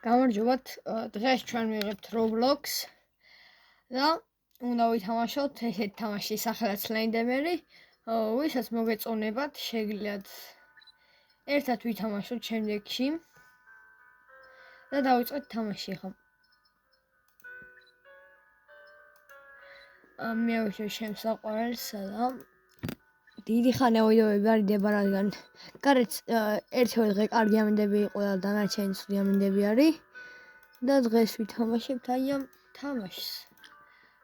გამარჯობათ, დღეს ჩვენ ვიღებთ Roblox და უნდა ვითამაშოთ ესეთ თამაშის სახელად Slenderman-ი, ვისაც მოგეწონებათ, შეგიძლიათ ერთად ვითამაშოთ შემდეგში და დავიწყეთ თამაში ახლა. მე ვიშევ შემსაყვარელს და დიდი ხანია ვიდეოები არ იდება, რადგან გარეთ ერთი დღე კარგი ამინდები იყო და დანარჩენი ცუდი ამინდები არის და დღეს ვითამაშებთ აი ამ თამაშს.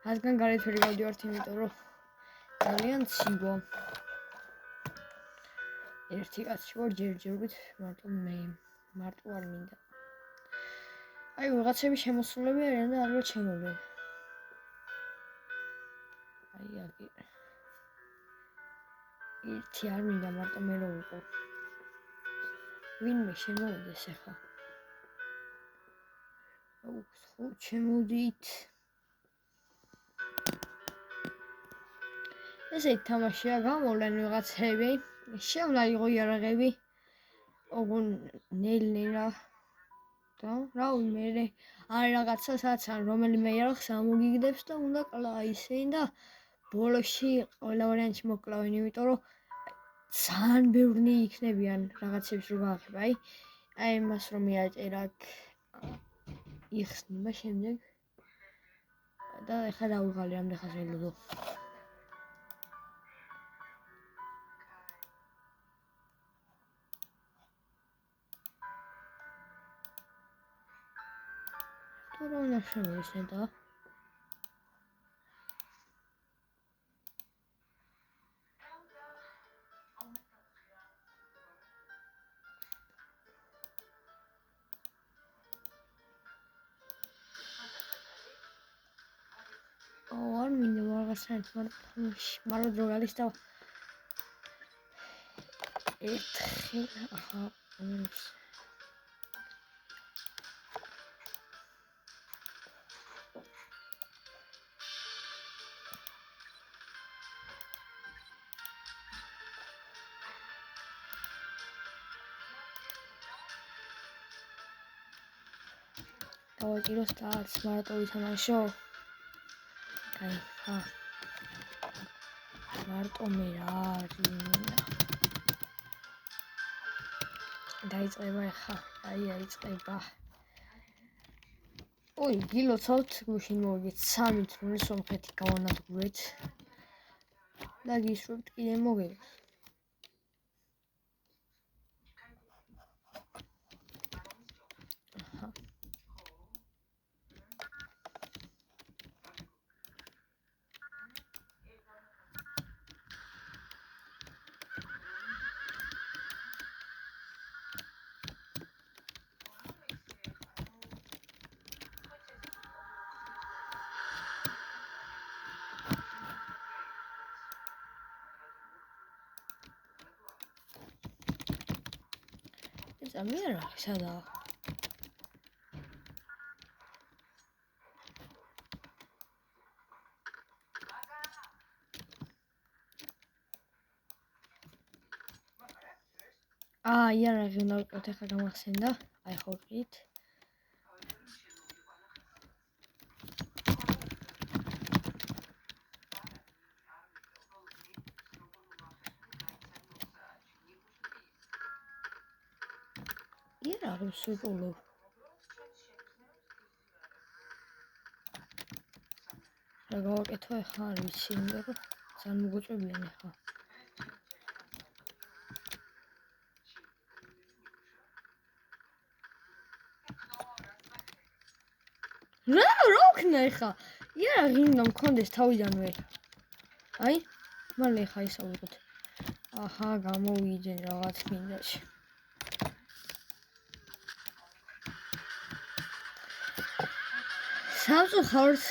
რადგან გარეთ ვერ გავდივართ, იმიტომ რომ ძალიან ცივო. ერთი კაცი ვარ, ჯერჯერობით მარტო არ მინდა. აი ვიღაცები შემოსულები არიან და ალბათ შემოვიდნენ. აი აგერ ერთი არ მინდა მარტო მე რო ვიყო. ვინმე შემოვიდეს ახლა. ხო, შემოვიდით. ესეთი თამაშია, გამოვლენ ვიღაცები, შემლაიღო იარაღები, ოღონ ნელ-ნელა და რავი მე არის რაღაცა სადაც ან რომელიმე იარაღს ამოგიგდებს და უნდა კლაისენ და ბოლოში ყველა ვარიანტი მოკლავენ, იმიტომ რომ ძალიან ბევრი იქნებიან რაღაცებს რო გაახებ, აი ამას რომ მიაწერა იხსნება შემდეგ და ეხლა დავიღალე ამდენ ველოდო. რა უნდა შემოვისმენ და არ მინდა რაღაცა მაგრამ დრო გალის და ერთხელ ახლა დავაჭიროს და მარტო ვითამაშო. აი, მარტო მე რა მინდა. დაიწყება ახლა, დაიწყება. ოი, გილოცავთ, გუშინ მოვიგეთ 3-0 სომხეთი გავანადგურეთ და გისურვებთ კიდე მოგეგოთ. მე რა სადაა? იარაღი უნდა ვიყოთ, ახლა გამახსენდა. აი ხო ვიყით. იარაღს ვიყოლო. რა გავაკეთო ახლა არ ვიცი, იმიტომ რომ ძალიან მოგოწებიან ახლა. რა ვქნა ახლა? იარაღი უნდა მქონდეს თავიდანვე. აი, მალე ახლა ისა ვიყოთ. აჰა, გამოვიდნენ რაღაც მინდაში. სამწუხაროდ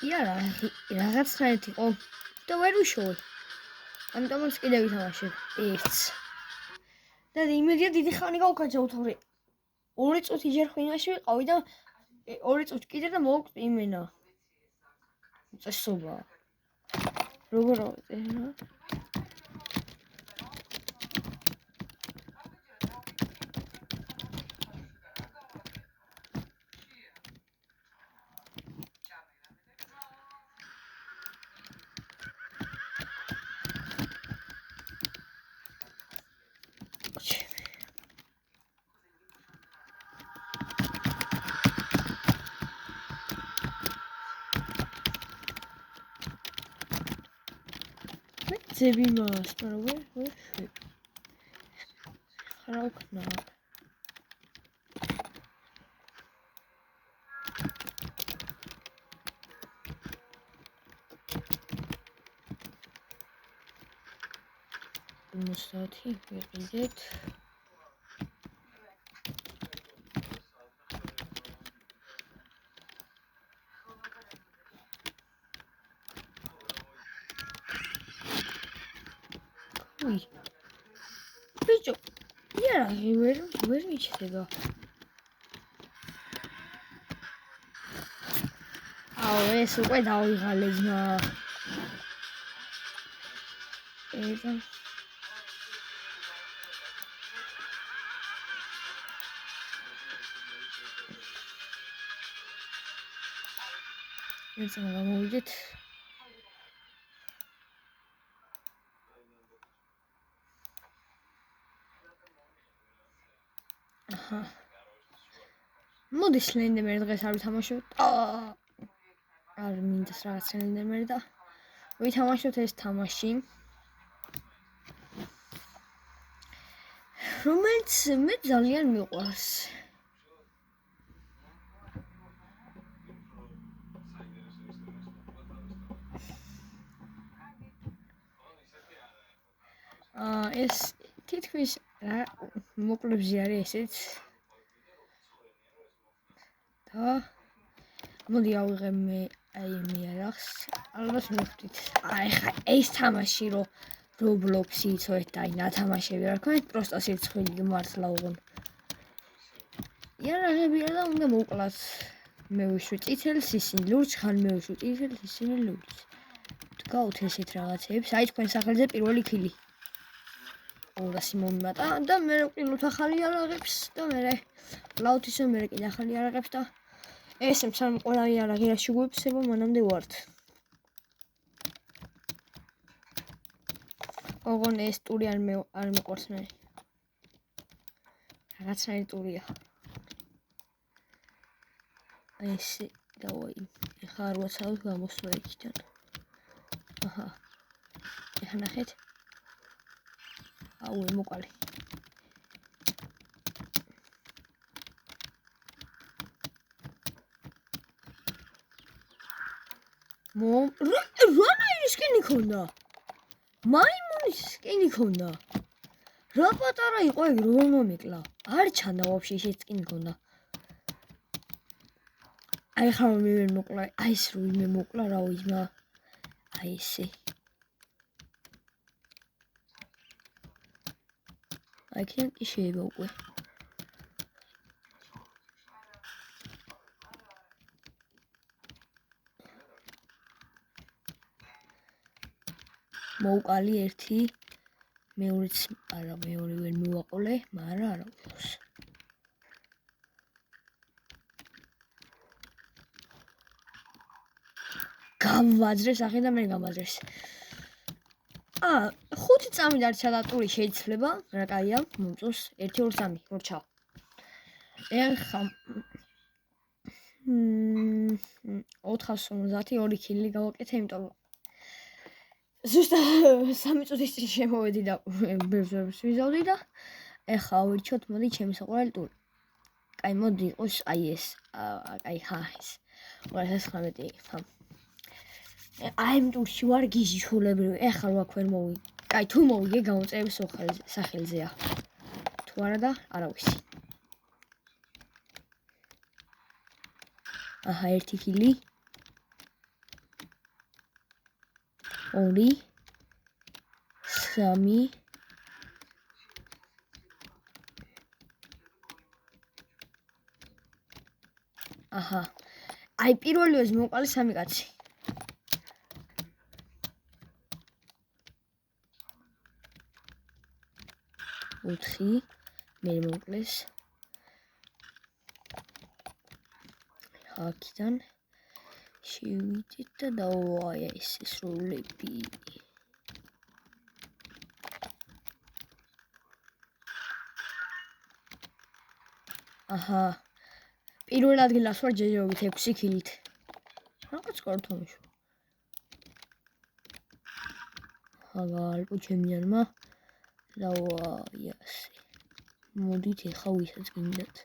იარაღი რაღაცნაირად იყო და ვერ ვიშოვე. ამიტომაც კიდე ვითამაშებ ერთს. და იმედია დიდი ხანი გავკაჩა უთავრე. 2 წუთი ჯერ ხვინაში ვიყავი და 2 წუთი კიდე და მოვკვდი იმენა. წესობა. როგორ ავწერა? ხარჯები მას, მაგრამ ვერ ხარა ვქნა. მოსათი ვიყიდეთ. ui ბიჭო იარაღი ვერ მიჩნდება. აუ ეს უკვე დავიღალე ძმა. ეზა ეცა გამოვიდეთ. აჰა. მოდი სლენდერმენი დღეს არ ვითამაშოთ. არ მინდას რაღაც სლენდერმენი და ვითამაშოთ ეს თამაში. რომელიც მე ძალიან მიყვარს. ეს თითქმის მოკლებზე არის ესეც. და მოდი ავიღე მე აი მიარახს. ალბათ მივხვდით. ხა ეს თამაში რო Roblox-ი იცოდეთ და აი ნათამაშები არ ქონეთ, პროსტა სირცხვილი გმართლა უღონ. იარაღები არა და უნდა მოკლათ. მე ვიშვი წითელს, ისინი ლურჯ, ხან მე ვიშვი წითელს, ისინი ლურჯ. დგავთ ესეთ რაღაცებს. აი თქვენ სახელზე პირველი ქილი. 200 მომიმატა და მე ვყიდოთ ახალი იარაღებს და მე ლაუთის მე კიდე ახალი იარაღებს და ეს სამ ყველა იარაღი რაში გვეფსება მანამდე ვართ. ოღონ ეს ტური არ მეყვარს მე. რაღაცნაირი ტურია. ეს დავაი. ეხლა არ ვაცავთ გამოსვლა იქიდან. აჰა. ეხლა ნახეთ. აუ მოყალე. რანაირი სკინი ქონდა? მაიმუნის სკინი ქონდა. რა პატარა იყო ეგ რომ მომიკლა. არ ჩანდა ვაფშე ეს სკინი ქონდა. აი ხარ მე ვერ მოკლა. აი ეს რო მე მოკლა რა ვიზმა. აი ესე. აი კენ კი შეიძლება უკვე. მოუყალი ერთი მეორეც არა მეორე ვერ მივაყოლე, მაგრამ არა უყოს. გამვაძრეს ახლა და მე გამაძრეს. 5 წამი დარჩა და ტური შეიძლება, რა კაია, მომწონს 1 2 3 მორჩა. ეხა 452 ქილი გავაკეთე, იმიტომ რომ ზუსტად 3 წუთის წინ შემოვედი და ბერზერს ვიზავდი და ეხა ვირჩოთ მოდი ჩემი საყვარელი ტური. კაი მოდი იყოს აი ეს, აი ხა ეს 219 ხა. აი ამ ტურში ვარ გიჟი შულებრივი, ეხლა ვაქ ვერ მოვი. კაი თუ მოვიგე გამოწერების სახელზეა. თუ არა და არა ვიცი. აჰა 1 ქილი. 2 3 აჰა აი პირველივეს მოყალი 3 კაცი. ოთხი მე მოკლეს. აქიდან შევიდეთ და დავაი ეს სრულები. აჰა პირველ ადგილას ვარ ჯეჯობით 6 ქილით. რაღაც კარტონში. მაგალპო ჩემიანმა და იასე. მოდით ეხა ვისაც გინდათ.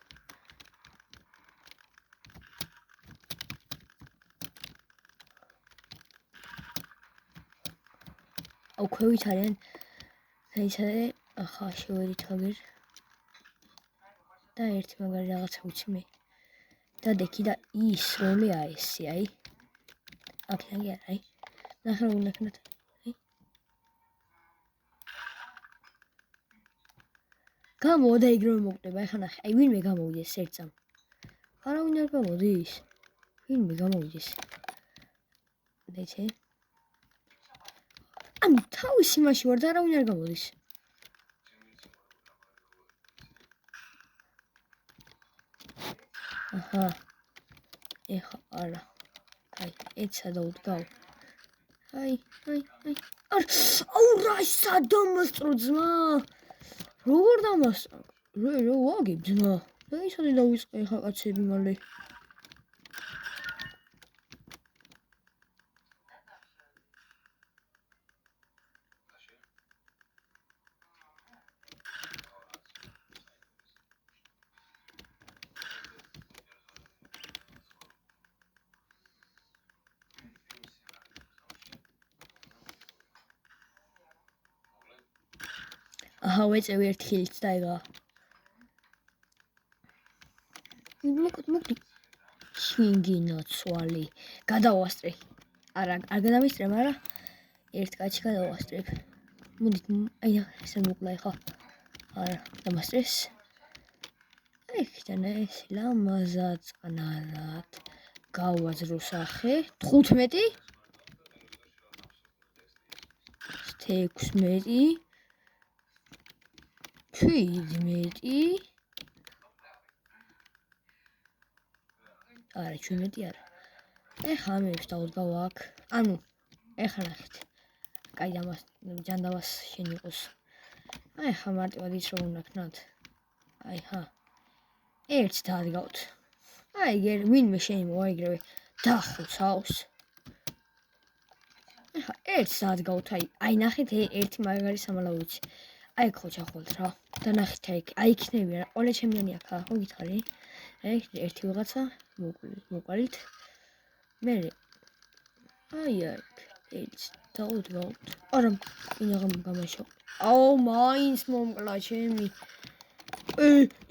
აუ ქვევით არიან საიცადე ახლა შევედით აგერ და ერთი მაგარი რაღაცა ვიცი მე და დექი და ის როლია ესე აი აქ არა აი ნახე რომ ნახეთ აი გამოდა იგ რომ მოკდება ახლა ნახე აი ვინმე გამოვიდეს ერთსამ არავინ არ გამოდის ვინმე გამოვიდეს დეჩე ამ თავის იმაში ვარ და არავინ არ გამოდის აჰა ეხა არა აი ეცა დაუდგავ აი აუ რა სადამასტრო ძმა როგორ დამასტრო რო ვაგებ ძმა და ისოდი დავიწყე ეხა კაცები მალე აჰა ვეწევი ერთ ხილიც და ეგა მოკდი შინგინა ცვალი გადავასწრე არა არ გადავისწრე მაგრამ ერთ კაცი გადავასწრებ მოდით აი ესე მოკლა ეხა არა დამასწრეს ეხთან ეს ლამაზად ყნარად გავაზრო სახე 15 16 17 არა 17 არა ეხა ამებს დავუდგავ აქ ანუ ეხა ნახეთ კაი ამას ჯანდავას შენ იყოს აი ხა მარტივად ის რომ უნდა ქნათ აი ხა ერთს დადგავთ აი გერ ვინმე შენი მოაიგრევე დახოცავს ეხა ერთს დადგავთ აი ნახეთ ერთი მაგარი სამალავიცი აი ხო ჩახვალთ რა და ნახეთ აი იქნები რა ყველა ჩემიანი აქ ხო გითხარი აი ერთი ვიღაცა მოკვალით მე აი ეს დაუდგავთ არა ინაღამ გამაშო აუ მაინც მომკლა ჩემი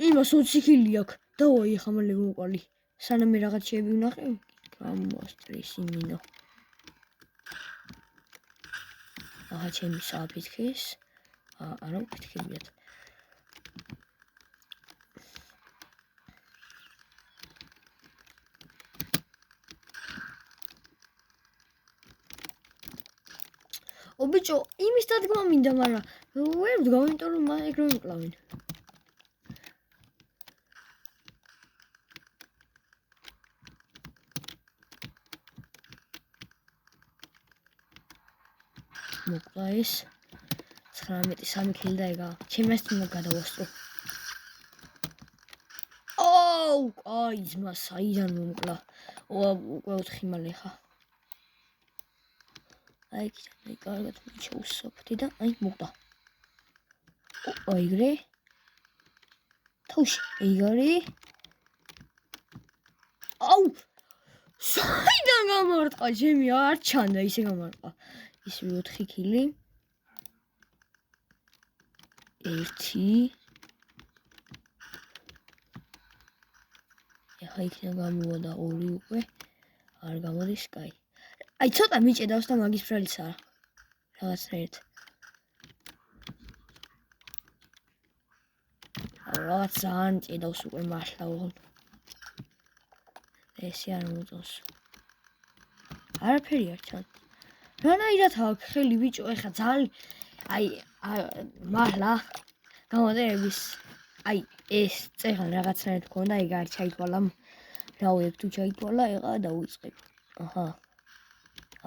იმას 20 ხილი აქვს დავაი ხა მალე მოყვალი სანამ მე რაღაც შეები ვნახე გამოსტრის იმინო აჰა ჩემი საფითქის არა ვფიქრებიათ ობიჭო იმის დადგმა მინდა მაგრამ ვერ ვდგავ იმიტომ რომ ეგ რომ მკლავენ მოკლა ეს 19 ხილი და ეგა ჩემს თუნდა გადავასწრო აუ აი ძმა საიდან მომკლა უკვე 4 მალე ხა აი კიდე კარგად შეუსოფთი და აი მოკლა აიგრე თავში ეგარი აუ საიდან გამარტყა ჩემი არ ჩანდა ისე გამარტყა ის 4 ხილი 1 ეხა იქნება გამოვიდა 2 უკვე არ გამოდის კაი აი ცოტა მიჭედავს და მაგის ფრალისა რაღაცნაირად რაღაც ძალიან ჭედავს უკვე მართლა ოღონდ ესე არ მოწონს არაფერი არ ჩანს რანაირად აქვს ხელი ბიჭო ეხა ძალიან აი მართლა გამოდერების აი ეს წეღან რაღაცნაირად ქონდა ეგ არ ჩაითვალა რავი ეგ თუ ჩაითვალა ეხა დავიწყებ აჰა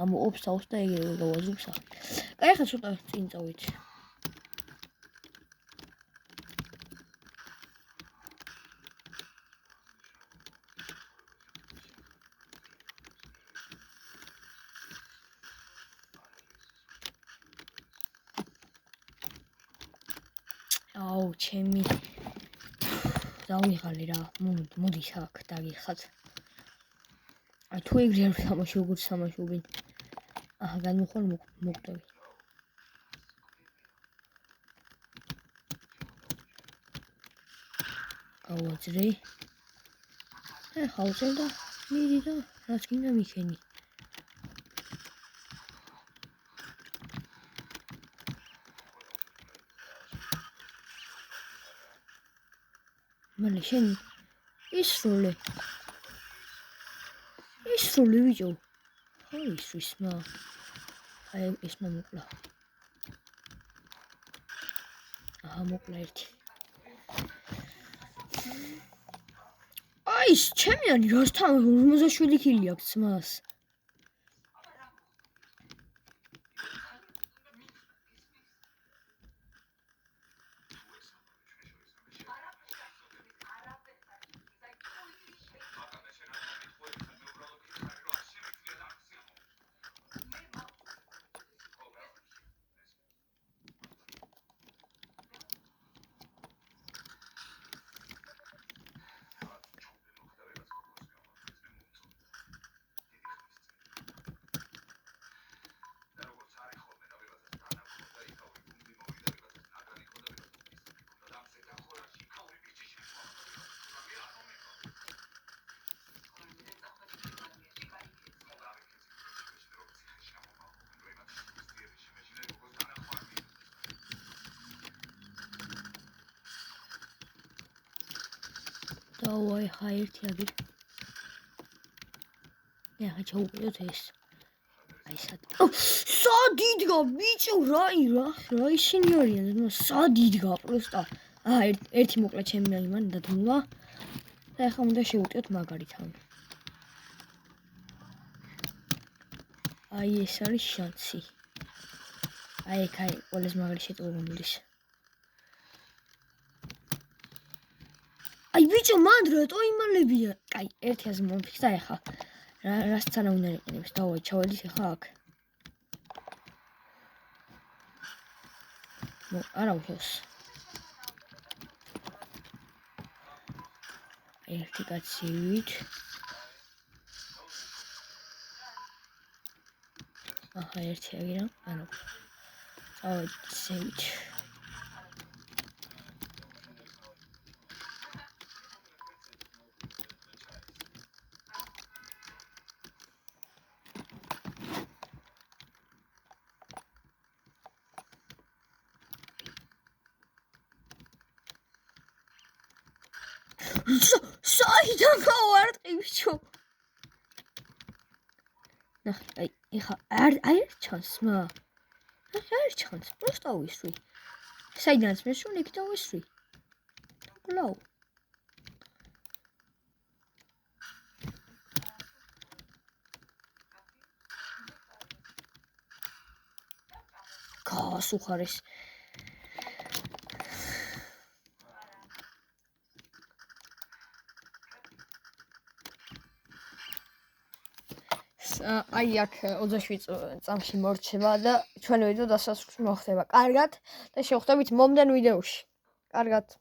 ამოობს თავს და ეგ გავაზრებს კაი ახლა ცოტა წინ წავით აუ, ჩემი დავიღალე რა. მოდის აქ დაგიხათ. აი თუ ეგრე არ თამაში როგორც თამაშობენ. აჰა, განმოხვალ მოკვდები. გავაძრე. ხავწელ და მიდი და რაც გინდა მიქენი. მალე შენ ისროლე ბიჭო. ხო ისვის მა. აი ეს მომკლა. აჰა მოკლა ერთი. აი ჩემიანი რასთან 57 კილი აქვს მას. დავაი ხა ერთი აგერ. ახლა ჩაუყიოთ ეს. აი სადიდგა ბიჭო რა ისინი არიან სადიდგა პროსტა. ერთი მოკლა ჩემი აიმან დადმულა. და ახლა უნდა შევუტიოთ მაგარითან. აი ეს არის შანსი. აი ყველას მაგარი შეწყვეტა მომდის. აი ბიჭო მან რატო იმალებია? კაი, ერთი აზრი მომფიქრდა ახლა. რასაც არა უნდა იყენებს. დავაი ჩავედით ახლა აქ. არა უშავს. ერთი კაცივით. აჰა ერთი აგერა. არა. წავედით სევით. საიდან გავარტყი ბიჭო? ნახე, აი ეხა არ ჩანს მა. არ ჩანს, просто ვისვი. საიდანაც მესვენ იქ და ვისვი. გლაუ. გასუხარეს. აი აქ 27 წამში მორჩება და ჩვენი ვიდეო დასასრულს მოხდება. კარგად და შევხვდებით მომდენ ვიდეოში. კარგად.